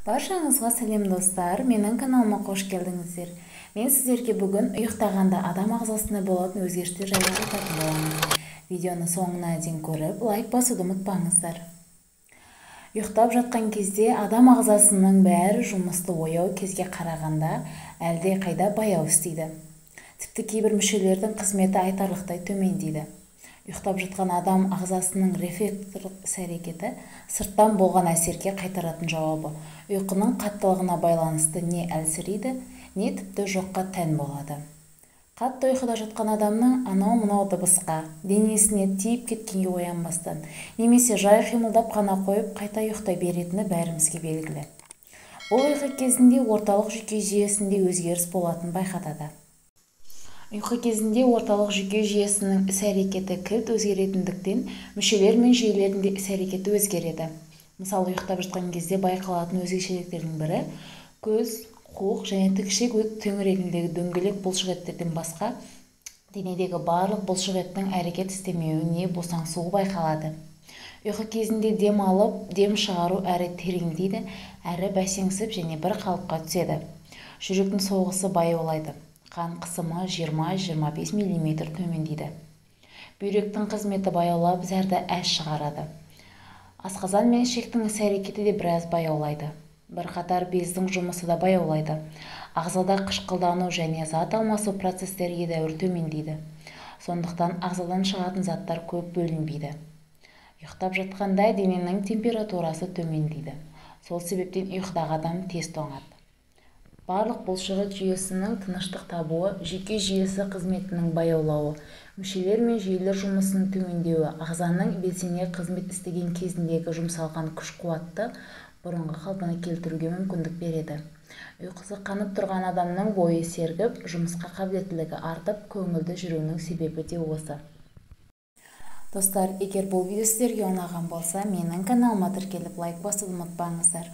Баршаңызға сәлем достар, менің каналыма қош келдіңіздер. Мен сіздерге бүгін ұйықтағанда адам ағзасында болатын өзгерістер жайлы айтатын боламын. Видеоны соңына дейін көріп, лайк басуды ұмытпаңыздар. Ұйықтап жатқан кезде адам ағзасының бәрі жұмысты ояу кезге қарағанда әлде қайда баяу істейді. Тіпті кейбір мүшелердің қызметі айтарлықтай төмендейді. Ұйықтап жатқан адам ағзасының рефлекторлық іс-әрекеті сырттан болған әсерге қайтаратын жауабы ұйқының қаттылығына байланысты не әлсірейді, не тіпті жоққа тән болады. Қатты ұйқыда жатқан адамның анау-мынау дыбысқа, денесіне тиіп кеткенге оянбастан, немесе жай қимылдап қана қойып қайта ұйықтай беретіні бәрімізге белгілі. Бұл ұйқы кезінде орталық жүйке жүйесінде өзгеріс болатынын байқатады. Ұйқы кезінде орталық жүйке жүйесінің іс-әрекеті кілт өзгеретіндіктен, мүшелер мен жүйелердің де іс-әрекеті өзгереді. Мысалы, ұйықтап жатқан кезде байқалатын өзгешеліктердің бірі көз, қуық және тікішек төңірегіндегі дөңгелек бұлшық еттерден басқа денедегі барлық бұлшық еттің әрекет істемеуі не босаңсуы байқалады. Ұйқы кезінде дем алып, дем шығару әрі тереңдейді, әрі бәсеңсіп және бір қалыпқа түседі. Жүректің соғысы баяулайды. Қан қысымы 20-25 мм төмендейді. Бүйректің қызметі баяулап, зәрді әш шығарады. Асқазан мен ішектің іс-әрекеті де біраз баяулайды. Бірқатар бездің жұмысы да баяулайды. Ағзада қышқылдану және зат алмасу процестері едәуір төмендейді. Сондықтан ағзадан шығатын заттар көп бөлінбейді. Ұйықтап жатқанда дененің температурасы төмендейді. Сол себептен ұйқыдағы адам тез тоңады. Барлық бұлшықет жүйесінің тыныштық табуы, жүйке жүйесі қызметінің баяулауы, мүшелер мен жүйелер жұмысының төмендеуі, ағзаның белсене қызмет істеген кезіндегі жұмсалған күш-қуатты бұрынғы қалпына келтіруге мүмкіндік береді. Ұйқысы қанып тұрған адамның бойы сергіп, жұмысқа қабілеттілігі артып, көңілді жүруінің себебі де осы. Достар, егер бұл видео сіздерге ұнаған болса, менің каналыма тіркеліп лайк басуды ұмытпаңыздар.